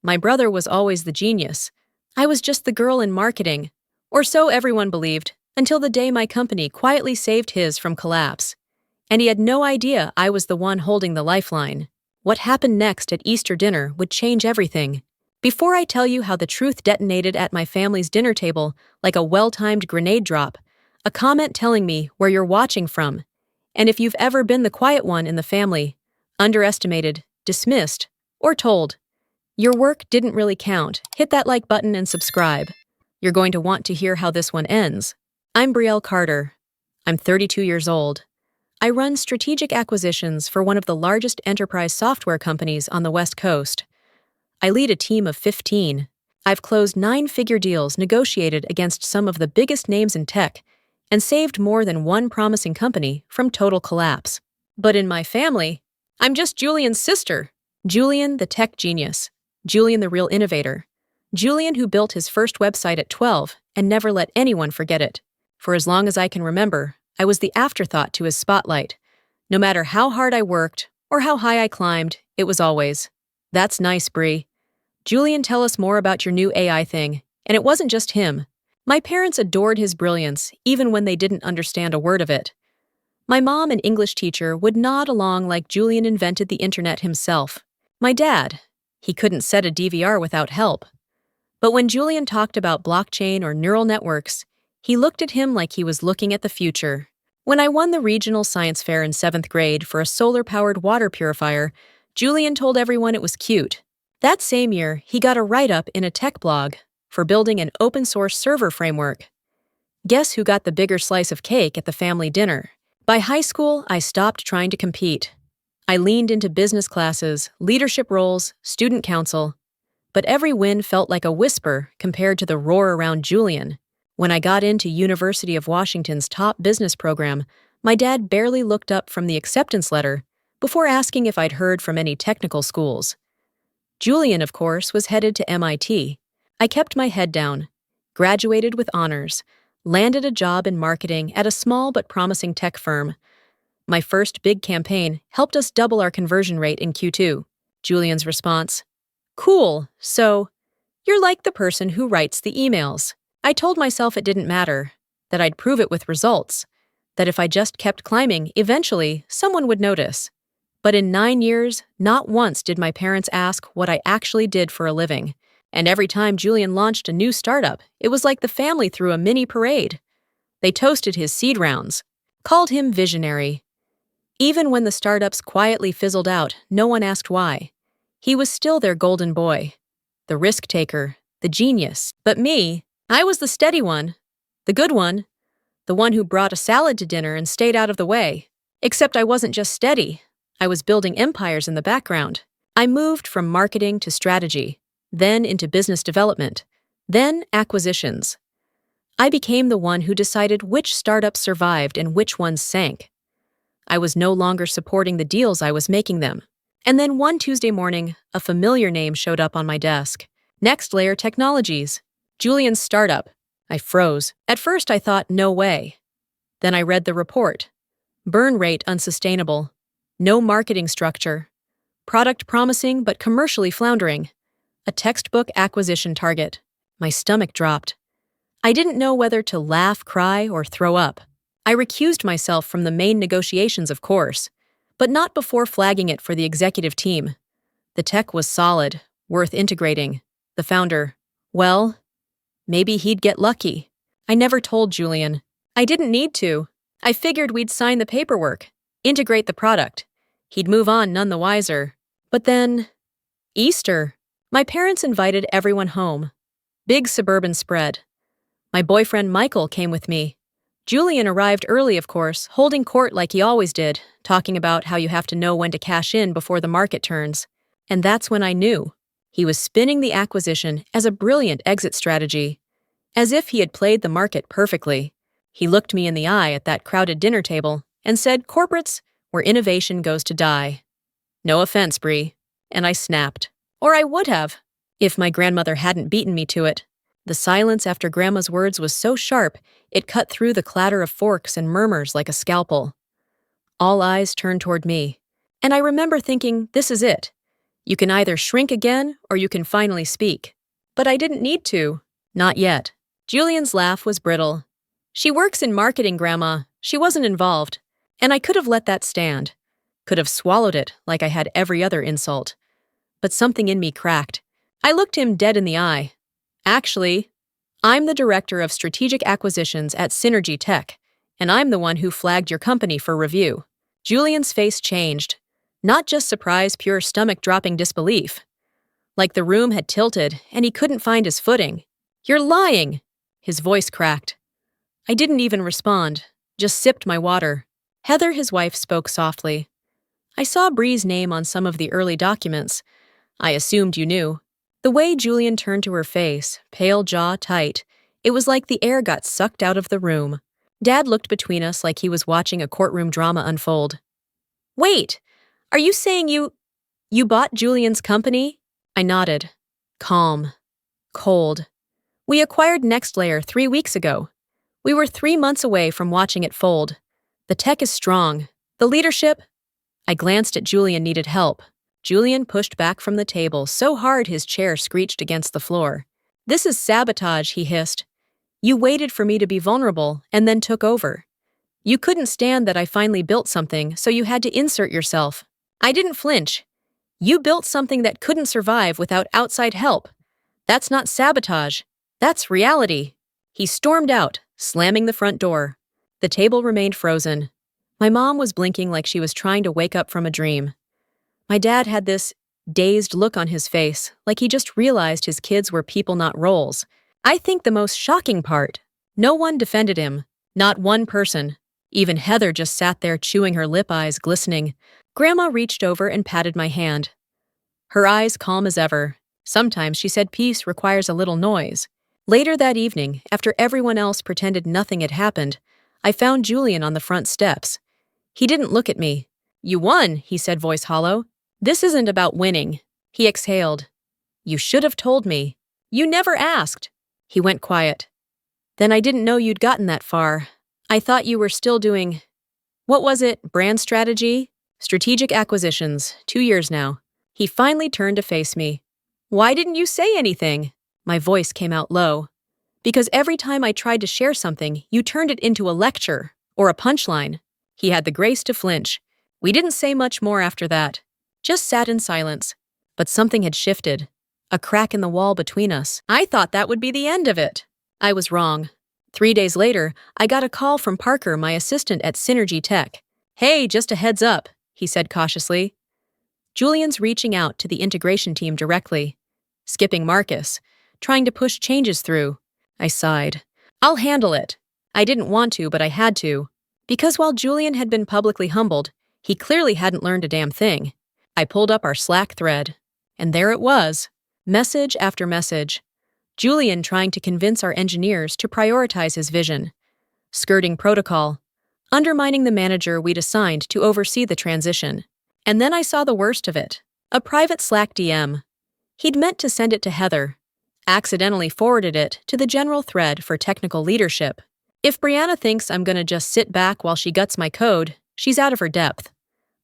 My brother was always the genius. I was just the girl in marketing. Or so everyone believed, until the day my company quietly saved his from collapse. And he had no idea I was the one holding the lifeline. What happened next at Easter dinner would change everything. Before I tell you how the truth detonated at my family's dinner table like a well-timed grenade drop, a comment telling me where you're watching from, and if you've ever been the quiet one in the family, underestimated, dismissed, or told, your work didn't really count, hit that like button and subscribe. You're going to want to hear how this one ends. I'm Brielle Carter. I'm 32 years old. I run strategic acquisitions for one of the largest enterprise software companies on the West Coast. I lead a team of 15. I've closed 9-figure deals negotiated against some of the biggest names in tech and saved more than one promising company from total collapse. But in my family, I'm just Julian's sister. Julian, the tech genius. Julian, the real innovator. Julian, who built his first website at 12 and never let anyone forget it. For as long as I can remember, I was the afterthought to his spotlight. No matter how hard I worked or how high I climbed, it was always, "That's nice, Brie. Julian, tell us more about your new AI thing." And it wasn't just him. My parents adored his brilliance, even when they didn't understand a word of it. My mom, an English teacher, would nod along like Julian invented the internet himself. My dad, he couldn't set a DVR without help. But when Julian talked about blockchain or neural networks, he looked at him like he was looking at the future. When I won the regional science fair in 7th grade for a solar-powered water purifier, Julian told everyone it was cute. That same year, he got a write-up in a tech blog for building an open-source server framework. Guess who got the bigger slice of cake at the family dinner? By high school, I stopped trying to compete. I leaned into business classes, leadership roles, student council. But every win felt like a whisper compared to the roar around Julian. When I got into University of Washington's top business program, my dad barely looked up from the acceptance letter before asking if I'd heard from any technical schools. Julian, of course, was headed to MIT. I kept my head down, graduated with honors, landed a job in marketing at a small but promising tech firm. My first big campaign helped us double our conversion rate in Q2. Julian's response, "Cool, so you're like the person who writes the emails." I told myself it didn't matter, that I'd prove it with results, that if I just kept climbing, eventually someone would notice. But in 9 years, not once did my parents ask what I actually did for a living. And every time Julian launched a new startup, it was like the family threw a mini parade. They toasted his seed rounds, called him visionary. Even when the startups quietly fizzled out, no one asked why. He was still their golden boy, the risk taker, the genius. But me, I was the steady one, the good one, the one who brought a salad to dinner and stayed out of the way. Except I wasn't just steady. I was building empires in the background. I moved from marketing to strategy, then into business development, then acquisitions. I became the one who decided which startups survived and which ones sank. I was no longer supporting the deals, I was making them. And then one Tuesday morning, a familiar name showed up on my desk. Next Layer Technologies. Julian's startup. I froze. At first I thought, no way. Then I read the report. Burn rate unsustainable. No marketing structure. Product promising but commercially floundering. A textbook acquisition target. My stomach dropped. I didn't know whether to laugh, cry, or throw up. I recused myself from the main negotiations, of course, but not before flagging it for the executive team. The tech was solid, worth integrating. The founder, well, maybe he'd get lucky. I never told Julian. I didn't need to. I figured we'd sign the paperwork, integrate the product. He'd move on none the wiser. But then, Easter. My parents invited everyone home. Big suburban spread. My boyfriend Michael came with me. Julian arrived early, of course, holding court like he always did, talking about how you have to know when to cash in before the market turns. And that's when I knew. He was spinning the acquisition as a brilliant exit strategy, as if he had played the market perfectly. He looked me in the eye at that crowded dinner table and said, "Corporates, where innovation goes to die." No offense, Brie. And I snapped. Or I would have, if my grandmother hadn't beaten me to it. The silence after Grandma's words was so sharp, it cut through the clatter of forks and murmurs like a scalpel. All eyes turned toward me, and I remember thinking, this is it. You can either shrink again or you can finally speak. But I didn't need to. Not yet. Julian's laugh was brittle. She works in marketing, Grandma. She wasn't involved. And I could have let that stand. Could have swallowed it like I had every other insult. But something in me cracked. I looked him dead in the eye. Actually, I'm the director of strategic acquisitions at Synergy Tech, and I'm the one who flagged your company for review. Julian's face changed. Not just surprise, pure stomach-dropping disbelief. Like the room had tilted, and he couldn't find his footing. You're lying! His voice cracked. I didn't even respond, just sipped my water. Heather, his wife, spoke softly. I saw Bree's name on some of the early documents. I assumed you knew. The way Julian turned to her face, pale jaw tight, it was like the air got sucked out of the room. Dad looked between us like he was watching a courtroom drama unfold. Wait! Are you saying you bought Julian's company? I nodded. Calm. Cold. We acquired NextLayer 3 weeks ago. We were 3 months away from watching it fold. The tech is strong. The leadership... I glanced at Julian needed help. Julian pushed back from the table so hard his chair screeched against the floor. This is sabotage, he hissed. You waited for me to be vulnerable and then took over. You couldn't stand that I finally built something, so you had to insert yourself. I didn't flinch. You built something that couldn't survive without outside help. That's not sabotage. That's reality. He stormed out, slamming the front door. The table remained frozen. My mom was blinking like she was trying to wake up from a dream. My dad had this dazed look on his face, like he just realized his kids were people, not roles. I think the most shocking part, no one defended him. Not one person. Even Heather just sat there chewing her lip, eyes glistening. Grandma reached over and patted my hand. Her eyes calm as ever. Sometimes she said peace requires a little noise. Later that evening, after everyone else pretended nothing had happened, I found Julian on the front steps. He didn't look at me. You won, he said, voice hollow. This isn't about winning. He exhaled. You should have told me. You never asked. He went quiet. Then I didn't know you'd gotten that far. I thought you were still doing... What was it? Brand strategy? Strategic acquisitions. 2 years now. He finally turned to face me. Why didn't you say anything? My voice came out low. Because every time I tried to share something, you turned it into a lecture or a punchline. He had the grace to flinch. We didn't say much more after that. Just sat in silence. But something had shifted. A crack in the wall between us. I thought that would be the end of it. I was wrong. 3 days later, I got a call from Parker, my assistant at Synergy Tech. Hey, just a heads up, he said cautiously. Julian's reaching out to the integration team directly. Skipping Marcus. Trying to push changes through. I sighed. I'll handle it. I didn't want to, but I had to. Because while Julian had been publicly humbled, he clearly hadn't learned a damn thing. I pulled up our Slack thread. And there it was. Message after message. Julian trying to convince our engineers to prioritize his vision. Skirting protocol. Undermining the manager we'd assigned to oversee the transition. And then I saw the worst of it. A private Slack DM. He'd meant to send it to Heather. Accidentally forwarded it to the general thread for technical leadership. If Brianna thinks I'm gonna just sit back while she guts my code, she's out of her depth.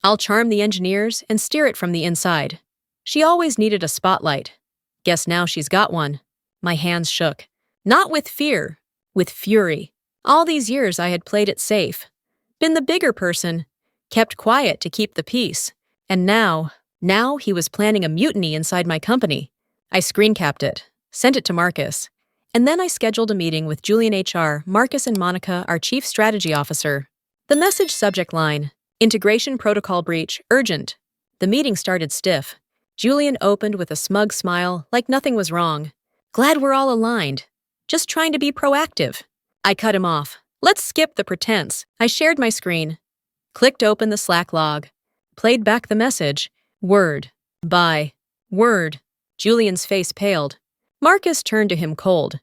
I'll charm the engineers and steer it from the inside. She always needed a spotlight. Guess now she's got one. My hands shook. Not with fear, with fury. All these years I had played it safe. Been the bigger person. Kept quiet to keep the peace. And now he was planning a mutiny inside my company. I screen-capped it. Sent it to Marcus. And then I scheduled a meeting with Julian HR, Marcus and Monica, our Chief Strategy Officer. The message subject line, Integration Protocol Breach, Urgent. The meeting started stiff. Julian opened with a smug smile, like nothing was wrong. Glad we're all aligned. Just trying to be proactive. I cut him off. Let's skip the pretense. I shared my screen. Clicked open the Slack log. Played back the message. Word. By. Word. Julian's face paled. Marcus turned to him cold.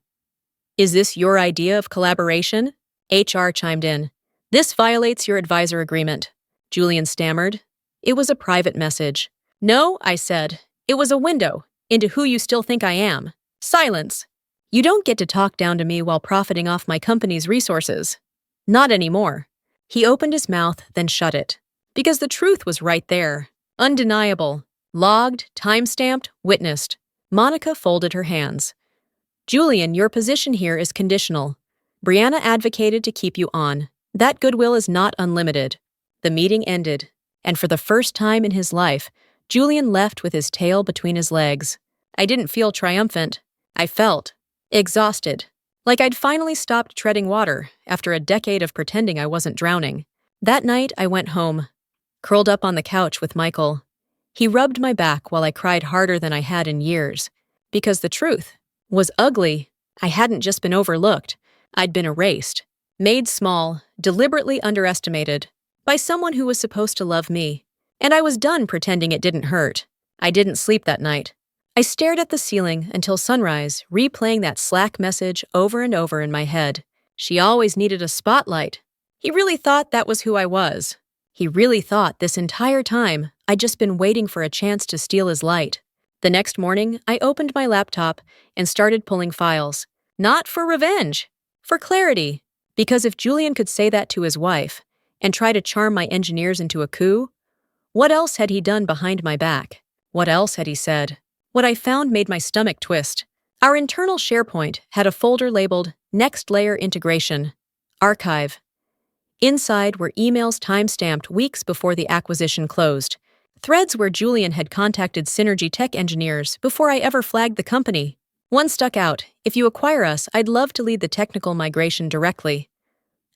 Is this your idea of collaboration? HR chimed in. This violates your advisor agreement. Julian stammered. It was a private message. No, I said. It was a window into who you still think I am. Silence. You don't get to talk down to me while profiting off my company's resources. Not anymore. He opened his mouth, then shut it. Because the truth was right there. Undeniable. Logged, timestamped, witnessed. Monica folded her hands. Julian, your position here is conditional. Brianna advocated to keep you on. That goodwill is not unlimited. The meeting ended, and for the first time in his life, Julian left with his tail between his legs. I didn't feel triumphant. I felt exhausted, like I'd finally stopped treading water after a decade of pretending I wasn't drowning. That night, I went home, curled up on the couch with Michael. He rubbed my back while I cried harder than I had in years, because the truth was ugly. I hadn't just been overlooked. I'd been erased, made small, deliberately underestimated, by someone who was supposed to love me. And I was done pretending it didn't hurt. I didn't sleep that night. I stared at the ceiling until sunrise, replaying that Slack message over and over in my head. She always needed a spotlight. He really thought that was who I was. He really thought this entire time I'd just been waiting for a chance to steal his light. The next morning, I opened my laptop and started pulling files. Not for revenge, for clarity. Because if Julian could say that to his wife and try to charm my engineers into a coup, what else had he done behind my back? What else had he said? What I found made my stomach twist. Our internal SharePoint had a folder labeled Next Layer Integration, Archive. Inside were emails timestamped weeks before the acquisition closed, threads where Julian had contacted Synergy Tech engineers before I ever flagged the company. One stuck out: if you acquire us, I'd love to lead the technical migration directly.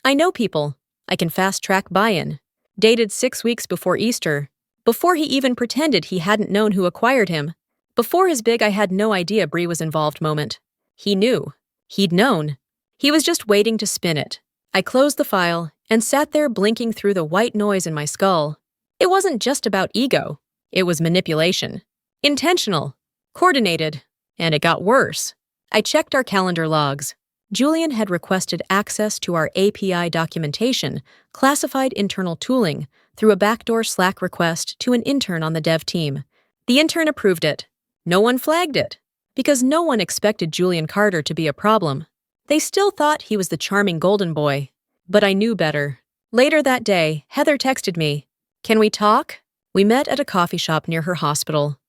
I know people. I can fast-track buy-in. Dated 6 weeks before Easter, before he even pretended he hadn't known who acquired him, before his big "I had no idea Bree was involved" moment. He knew. He'd known. He was just waiting to spin it. I closed the file and sat there blinking through the white noise in my skull. It wasn't just about ego. It was manipulation. Intentional. Coordinated. And it got worse. I checked our calendar logs. Julian had requested access to our API documentation, classified internal tooling, through a backdoor Slack request to an intern on the dev team. The intern approved it. No one flagged it, because no one expected Julian Carter to be a problem. They still thought he was the charming golden boy. But I knew better. Later that day, Heather texted me, "Can we talk?" We met at a coffee shop near her hospital.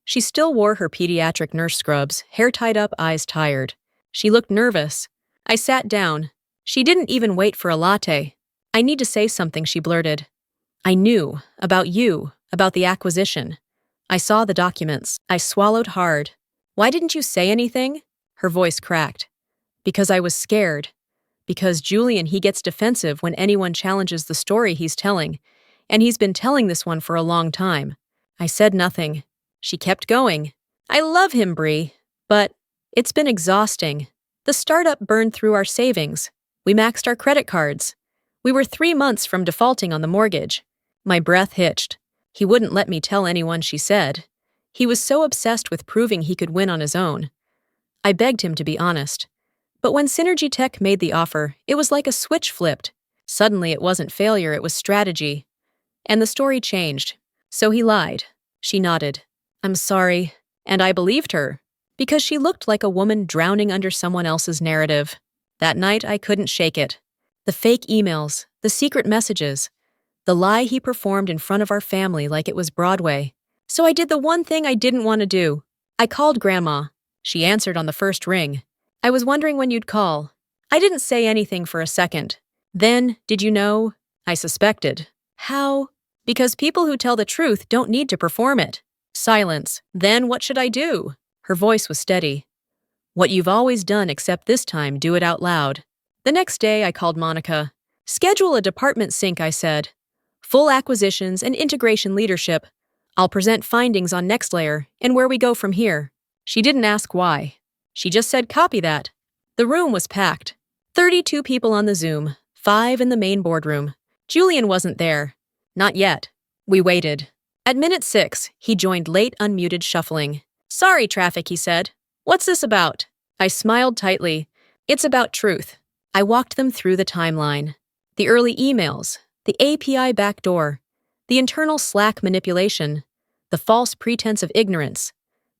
She still wore her pediatric nurse scrubs, hair tied up, eyes tired. She looked nervous. I sat down. She didn't even wait for a latte. "I need to say something," she blurted. "I knew. About you. About the acquisition. I saw the documents." I swallowed hard. "Why didn't you say anything?" Her voice cracked. "Because I was scared. Because Julian, he gets defensive when anyone challenges the story he's telling, and he's been telling this one for a long time." I said nothing. She kept going. "I love him, Bree, but it's been exhausting. The startup burned through our savings. We maxed our credit cards. We were 3 months from defaulting on the mortgage." My breath hitched. He wouldn't let me tell anyone, she said. He was so obsessed with proving he could win on his own. I begged him to be honest. But when Synergy Tech made the offer, it was like a switch flipped. Suddenly it wasn't failure, it was strategy. And the story changed. So he lied. She nodded. "I'm sorry." And I believed her, because she looked like a woman drowning under someone else's narrative. That night I couldn't shake it. The fake emails, the secret messages, the lie he performed in front of our family like it was Broadway. So I did the one thing I didn't want to do. I called Grandma. She answered on the first ring. "I was wondering when you'd call." I didn't say anything for a second. "Then, did you know?" I suspected. "How?" "Because people who tell the truth don't need to perform it." Silence. "Then what should I do?" Her voice was steady. "What you've always done, except this time, do it out loud." The next day, I called Monica. "Schedule a department sync," I said. "Full acquisitions and integration leadership. I'll present findings on Next Layer and where we go from here." She didn't ask why. She just said, "Copy that." The room was packed. 32 people on the Zoom, 5 in the main boardroom. Julian wasn't there. Not yet. We waited. At minute 6, he joined late, unmuted shuffling. "Sorry, traffic," he said. "What's this about?" I smiled tightly. "It's about truth." I walked them through the timeline. The early emails, the API backdoor, the internal Slack manipulation, the false pretense of ignorance,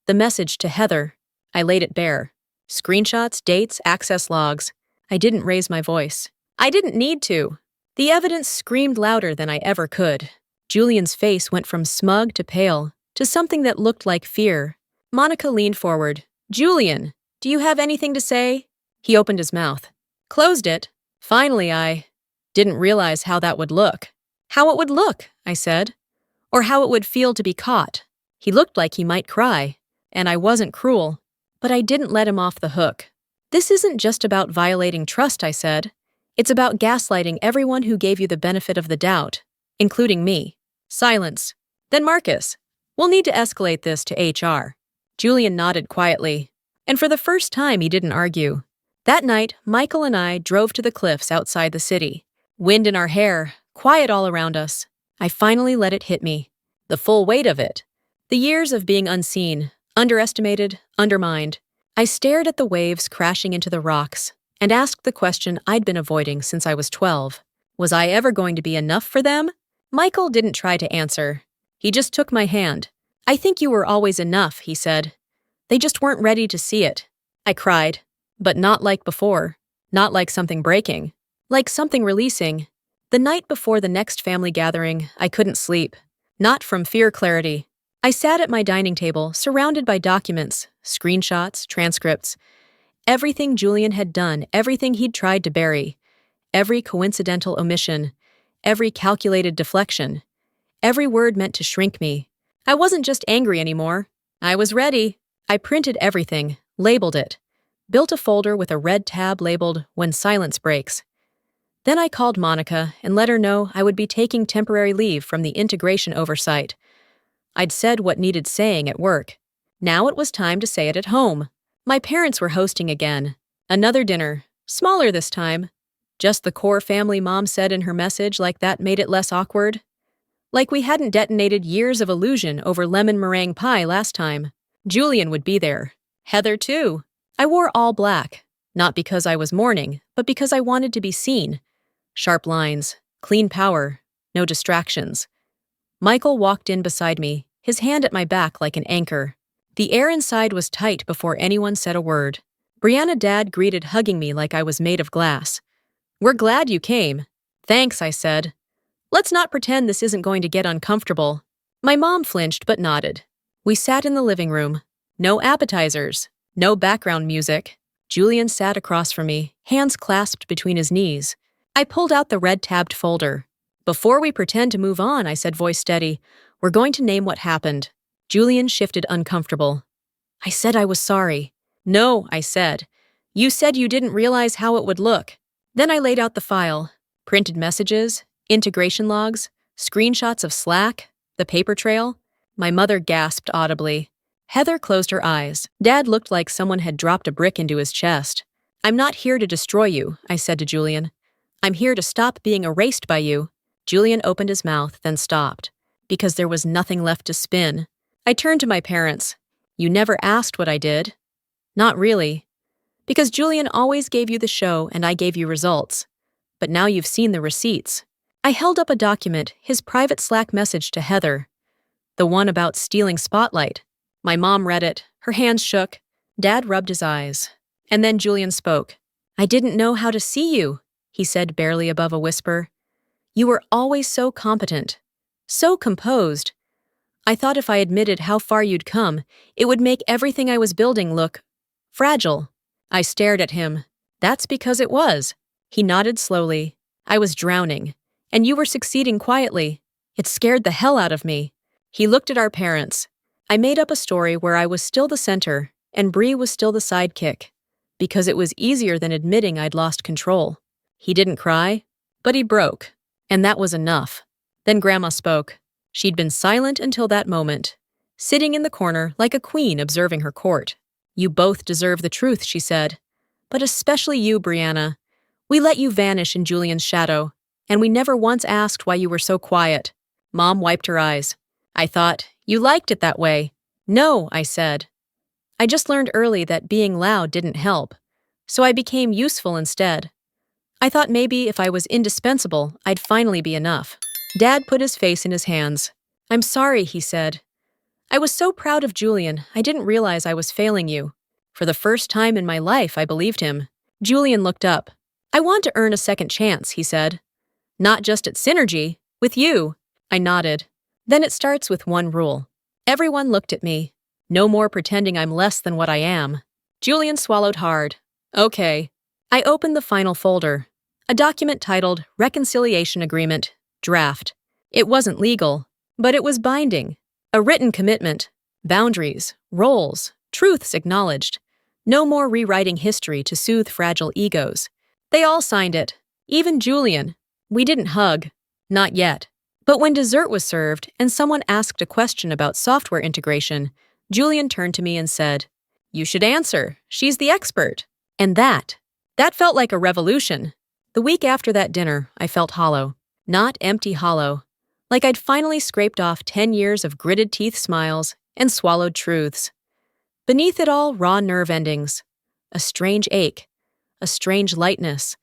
the message to Heather. I laid it bare. Screenshots, dates, access logs. I didn't raise my voice. I didn't need to. The evidence screamed louder than I ever could. Julian's face went from smug to pale, to something that looked like fear. Monica leaned forward. Julian, do you have anything to say? He opened his mouth. Closed it. Finally, I didn't realize how that would look. How it would look, I said. Or how it would feel to be caught. He looked like he might cry, and I wasn't cruel, but I didn't let him off the hook. This isn't just about violating trust, I said. It's about gaslighting everyone who gave you the benefit of the doubt, including me. Silence. Then Marcus. We'll need to escalate this to HR. Julian nodded quietly, and for the first time he didn't argue. That night, Michael and I drove to the cliffs outside the city. Wind in our hair, quiet all around us. I finally let it hit me. The full weight of it. The years of being unseen, underestimated, undermined. I stared at the waves crashing into the rocks and asked the question I'd been avoiding since I was 12. Was I ever going to be enough for them? Michael didn't try to answer. He just took my hand. I think you were always enough, he said. They just weren't ready to see it. I cried, but not like before. Not like something breaking. Like something releasing. The night before the next family gathering, I couldn't sleep. Not from fear clarity. I sat at my dining table, surrounded by documents, screenshots, transcripts. Everything Julian had done, everything he'd tried to bury. Every coincidental omission. Every calculated deflection. Every word meant to shrink me. I wasn't just angry anymore. I was ready. I printed everything, labeled it. Built a folder with a red tab labeled, When Silence Breaks. Then I called Monica and let her know I would be taking temporary leave from the integration oversight. I'd said what needed saying at work. Now it was time to say it at home. My parents were hosting again. Another dinner, smaller this time. Just the core family Mom said in her message, like that made it less awkward. Like we hadn't detonated years of illusion over lemon meringue pie last time. Julian would be there. Heather too. I wore all black, not because I was mourning, but because I wanted to be seen. Sharp lines, clean power, no distractions. Michael walked in beside me, his hand at my back like an anchor. The air inside was tight before anyone said a word. Brianna Dad greeted, hugging me like I was made of glass. We're glad you came. Thanks, I said. Let's not pretend this isn't going to get uncomfortable. My mom flinched but nodded. We sat in the living room. No appetizers. No background music. Julian sat across from me, hands clasped between his knees. I pulled out the red-tabbed folder. Before we pretend to move on, I said, voice steady, we're going to name what happened. Julian shifted, uncomfortable. I said I was sorry. No, I said. You said you didn't realize how it would look. Then I laid out the file. Printed messages, integration logs, screenshots of Slack, the paper trail. My mother gasped audibly. Heather closed her eyes. Dad looked like someone had dropped a brick into his chest. I'm not here to destroy you, I said to Julian. I'm here to stop being erased by you. Julian opened his mouth, then stopped, because there was nothing left to spin. I turned to my parents. You never asked what I did. Not really. Because Julian always gave you the show and I gave you results. But now you've seen the receipts. I held up a document, his private Slack message to Heather. The one about stealing spotlight. My mom read it. Her hands shook. Dad rubbed his eyes. And then Julian spoke. I didn't know how to see you, he said barely above a whisper. You were always so competent. So composed. I thought if I admitted how far you'd come, it would make everything I was building look fragile. I stared at him. That's because it was. He nodded slowly. I was drowning. And you were succeeding quietly. It scared the hell out of me. He looked at our parents. I made up a story where I was still the center, and Bree was still the sidekick. Because it was easier than admitting I'd lost control. He didn't cry, but he broke. And that was enough. Then Grandma spoke. She'd been silent until that moment, sitting in the corner like a queen observing her court. You both deserve the truth, she said. But especially you, Brianna. We let you vanish in Julian's shadow, and we never once asked why you were so quiet. Mom wiped her eyes. I thought, you liked it that way. No, I said. I just learned early that being loud didn't help, so I became useful instead. I thought maybe if I was indispensable, I'd finally be enough. Dad put his face in his hands. I'm sorry, he said. I was so proud of Julian, I didn't realize I was failing you. For the first time in my life, I believed him. Julian looked up. I want to earn a second chance, he said. Not just at Synergy, with you. I nodded. Then it starts with one rule. Everyone looked at me. No more pretending I'm less than what I am. Julian swallowed hard. Okay. I opened the final folder. A document titled Reconciliation Agreement, Draft. It wasn't legal, but it was binding. A written commitment. Boundaries, roles, truths acknowledged. No more rewriting history to soothe fragile egos. They all signed it. Even Julian. We didn't hug. Not yet. But when dessert was served and someone asked a question about software integration, Julian turned to me and said, "You should answer. She's the expert." And that felt like a revolution. The week after that dinner, I felt hollow. Not empty hollow. Like I'd finally scraped off 10 years of gritted teeth smiles and swallowed truths. Beneath it all, raw nerve endings. A strange ache. A strange lightness.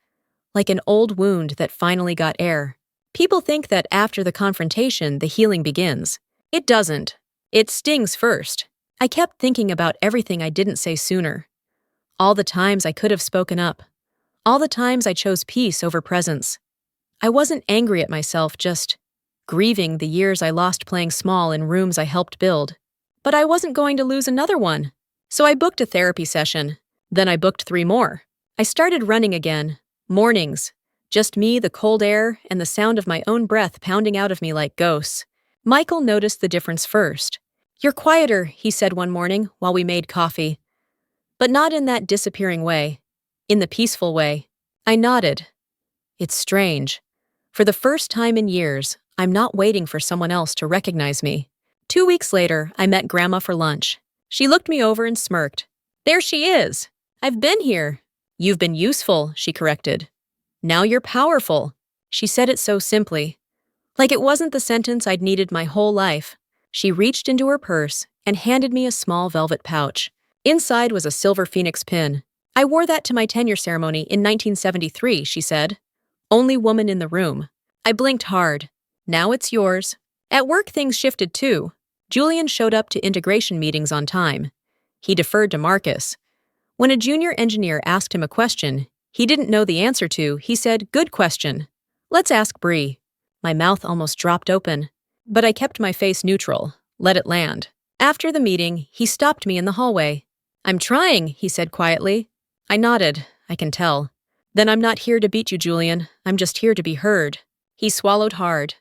Like an old wound that finally got air. People think that after the confrontation, the healing begins. It doesn't. It stings first. I kept thinking about everything I didn't say sooner. All the times I could have spoken up. All the times I chose peace over presence. I wasn't angry at myself, just grieving the years I lost playing small in rooms I helped build. But I wasn't going to lose another one. So I booked a therapy session. Then I booked 3 more. I started running again. Mornings. Just me, the cold air, and the sound of my own breath pounding out of me like ghosts. Michael noticed the difference first. "You're quieter," he said one morning while we made coffee. But not in that disappearing way. In the peaceful way. I nodded. It's strange. For the first time in years, I'm not waiting for someone else to recognize me. 2 weeks later, I met Grandma for lunch. She looked me over and smirked. "There she is. I've been here." "You've been useful," she corrected. "Now you're powerful." She said it so simply. Like it wasn't the sentence I'd needed my whole life. She reached into her purse and handed me a small velvet pouch. Inside was a silver phoenix pin. "I wore that to my tenure ceremony in 1973, she said. "Only woman in the room." I blinked hard. "Now it's yours." At work things shifted too. Julian showed up to integration meetings on time. He deferred to Marcus. When a junior engineer asked him a question he didn't know the answer to, he said, "Good question. Let's ask Bree." My mouth almost dropped open. But I kept my face neutral, let it land. After the meeting, he stopped me in the hallway. "I'm trying," he said quietly. I nodded, I can tell. "Then I'm not here to beat you, Julian. I'm just here to be heard." He swallowed hard.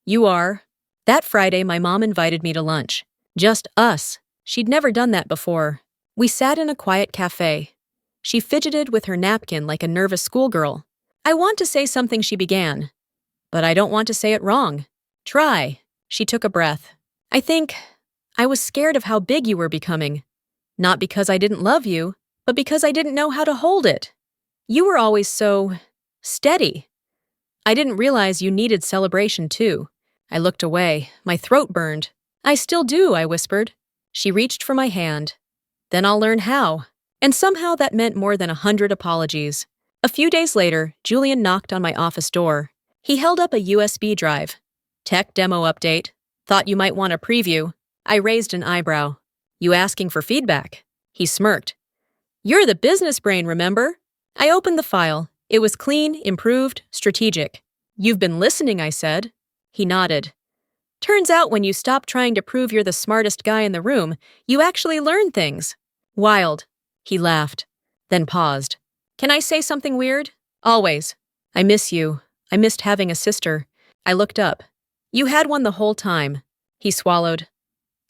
"You are." That Friday, my mom invited me to lunch. Just us. She'd never done that before. We sat in a quiet cafe. She fidgeted with her napkin like a nervous schoolgirl. "I want to say something," she began. "But I don't want to say it wrong." "Try." She took a breath. "I think I was scared of how big you were becoming. Not because I didn't love you, but because I didn't know how to hold it. You were always so steady. I didn't realize you needed celebration too." I looked away. My throat burned. "I still do," I whispered. She reached for my hand. "Then I'll learn how." And somehow that meant more than 100 apologies. A few days later, Julian knocked on my office door. He held up a USB drive. "Tech demo update. Thought you might want a preview." I raised an eyebrow. "You asking for feedback?" He smirked. "You're the business brain, remember?" I opened the file. It was clean, improved, strategic. "You've been listening," I said. He nodded. "Turns out when you stop trying to prove you're the smartest guy in the room, you actually learn things." "Wild." He laughed, then paused. "Can I say something weird?" "Always." "I miss you. I missed having a sister." I looked up. "You had one the whole time." He swallowed.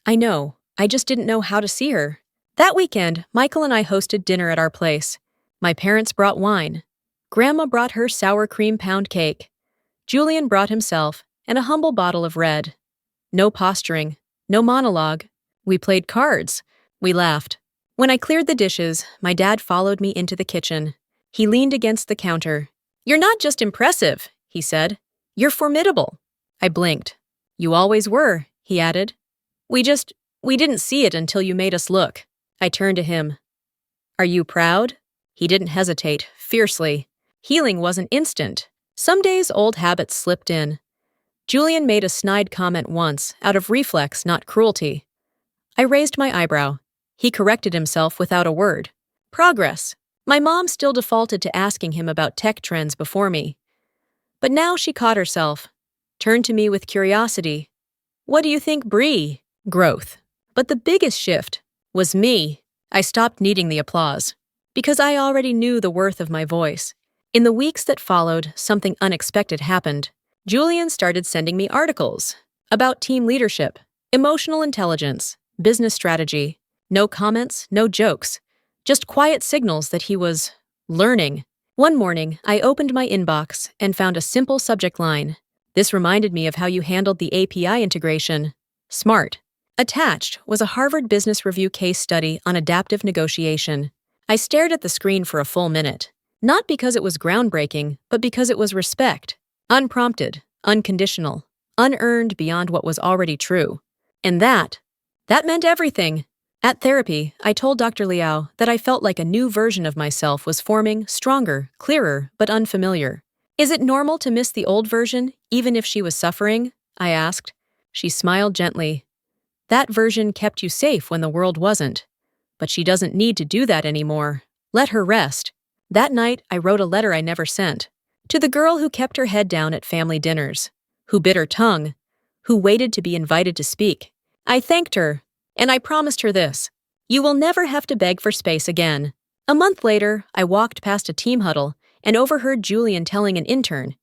"I know. I just didn't know how to see her." That weekend, Michael and I hosted dinner at our place. My parents brought wine. Grandma brought her sour cream pound cake. Julian brought himself and a humble bottle of red. No posturing, no monologue. We played cards. We laughed. When I cleared the dishes, my dad followed me into the kitchen. He leaned against the counter. "You're not just impressive," he said. "You're formidable." I blinked. "You always were," he added. We didn't see it until you made us look." I turned to him. "Are you proud?" He didn't hesitate, fiercely. Healing wasn't instant. Some days old habits slipped in. Julian made a snide comment once, out of reflex, not cruelty. I raised my eyebrow. He corrected himself without a word. Progress. My mom still defaulted to asking him about tech trends before me. But now she caught herself, turned to me with curiosity. "What do you think, Bree?" "Growth," But the biggest shift was me. I stopped needing the applause because I already knew the worth of my voice. In the weeks that followed, something unexpected happened. Julian started sending me articles about team leadership, emotional intelligence, business strategy. No comments, no jokes, just quiet signals that he was learning. One morning, I opened my inbox and found a simple subject line. This reminded me of how you handled the API integration. Smart. Attached was a Harvard Business Review case study on adaptive negotiation. I stared at the screen for a full minute, not because it was groundbreaking, but because it was respect. Unprompted, unconditional, unearned beyond what was already true. And that meant everything. At therapy, I told Dr. Liao that I felt like a new version of myself was forming, stronger, clearer, but unfamiliar. Is it normal to miss the old version, even if she was suffering? I asked. She smiled gently. That version kept you safe when the world wasn't. But she doesn't need to do that anymore. Let her rest. That night, I wrote a letter I never sent. To the girl who kept her head down at family dinners, who bit her tongue, who waited to be invited to speak. I thanked her, and I promised her this: you will never have to beg for space again. A month later, I walked past a team huddle and overheard Julian telling an intern,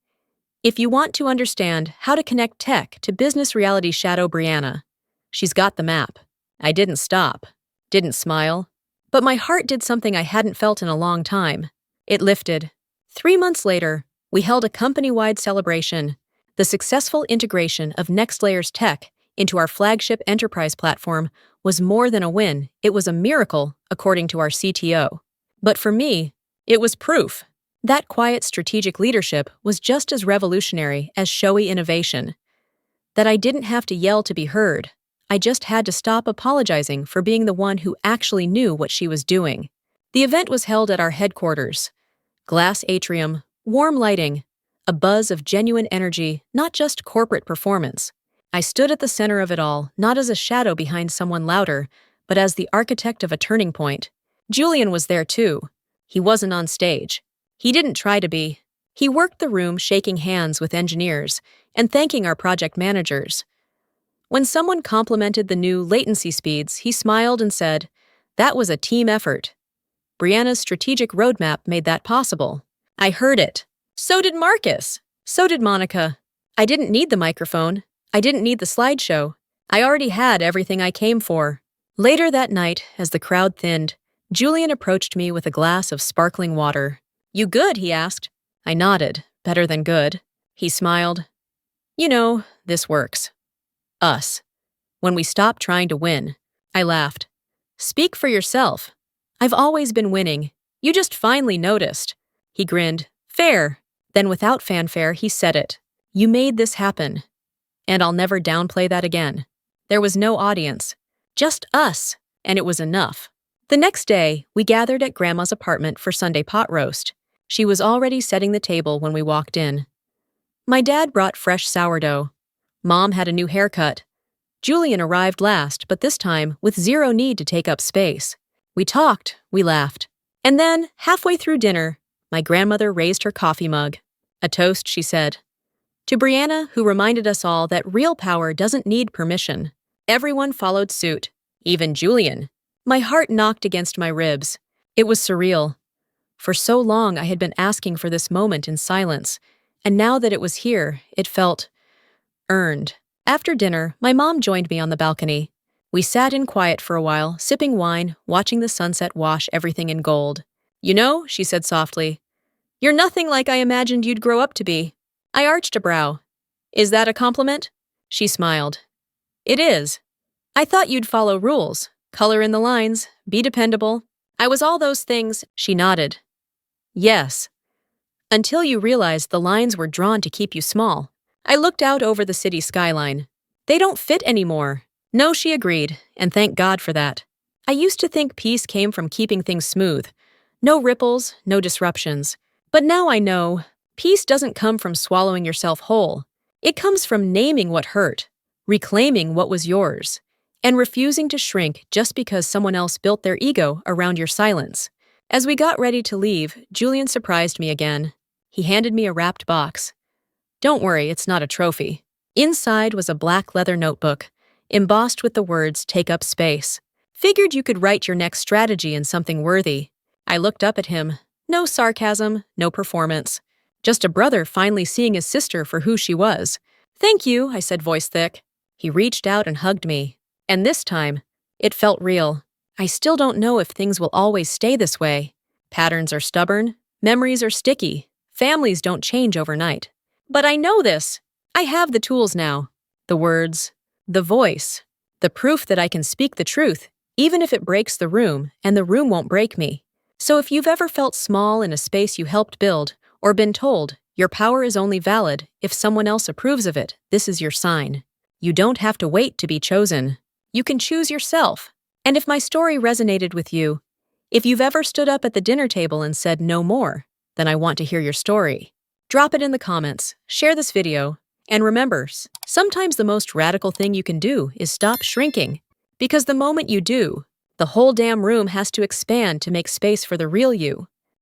if you want to understand how to connect tech to business reality, shadow Brianna. She's got the map. I didn't stop, didn't smile, but my heart did something I hadn't felt in a long time. It lifted. 3 months later, we held a company-wide celebration. The successful integration of NextLayer's tech into our flagship enterprise platform was more than a win. It was a miracle, according to our CTO. But for me, it was proof. That quiet strategic leadership was just as revolutionary as showy innovation. That I didn't have to yell to be heard. I just had to stop apologizing for being the one who actually knew what she was doing. The event was held at our headquarters. Glass atrium, warm lighting, a buzz of genuine energy, not just corporate performance. I stood at the center of it all, not as a shadow behind someone louder, but as the architect of a turning point. Julian was there too. He wasn't on stage. He didn't try to be. He worked the room shaking hands with engineers and thanking our project managers. When someone complimented the new latency speeds, he smiled and said, that was a team effort. Brianna's strategic roadmap made that possible. I heard it. So did Marcus. So did Monica. I didn't need the microphone. I didn't need the slideshow. I already had everything I came for. Later that night, as the crowd thinned, Julian approached me with a glass of sparkling water. You good? He asked. I nodded. Better than good. He smiled. You know, this works. Us. When we stop trying to win. I laughed. Speak for yourself. I've always been winning. You just finally noticed. He grinned. Fair. Then without fanfare, he said it. You made this happen. And I'll never downplay that again. There was no audience. Just us. And it was enough. The next day, we gathered at Grandma's apartment for Sunday pot roast. She was already setting the table when we walked in. My dad brought fresh sourdough. Mom had a new haircut. Julian arrived last, but this time with zero need to take up space. We talked, we laughed. And then, halfway through dinner, my grandmother raised her coffee mug. A toast, she said. To Brianna, who reminded us all that real power doesn't need permission. Everyone followed suit, even Julian. My heart knocked against my ribs. It was surreal. For so long, I had been asking for this moment in silence, and now that it was here, it felt earned. After dinner, my mom joined me on the balcony. We sat in quiet for a while, sipping wine, watching the sunset wash everything in gold. You know, she said softly, you're nothing like I imagined you'd grow up to be. I arched a brow. Is that a compliment? She smiled. It is. I thought you'd follow rules, color in the lines, be dependable. I was all those things, she nodded. Yes. Until you realized the lines were drawn to keep you small. I looked out over the city skyline. They don't fit anymore. No, she agreed, and thank God for that. I used to think peace came from keeping things smooth. No ripples, no disruptions. But now I know, peace doesn't come from swallowing yourself whole. It comes from naming what hurt, reclaiming what was yours, and refusing to shrink just because someone else built their ego around your silence. As we got ready to leave, Julian surprised me again. He handed me a wrapped box. Don't worry, it's not a trophy. Inside was a black leather notebook. embossed with the words, "Take up space." Figured you could write your next strategy in something worthy. I looked up at him. No sarcasm, no performance. Just a brother finally seeing his sister for who she was. "Thank you," I said, voice thick. He reached out and hugged me. And this time, it felt real. I still don't know if things will always stay this way. Patterns are stubborn, memories are sticky, families don't change overnight. But I know this. I have the tools now. The words, the voice, the proof that I can speak the truth, even if it breaks the room, and the room won't break me. So if you've ever felt small in a space you helped build, or been told your power is only valid if someone else approves of it, this is your sign. You don't have to wait to be chosen. You can choose yourself. And if my story resonated with you, if you've ever stood up at the dinner table and said no more, then I want to hear your story. Drop it in the comments, share this video, and remember, sometimes the most radical thing you can do is stop shrinking. Because the moment you do, the whole damn room has to expand to make space for the real you.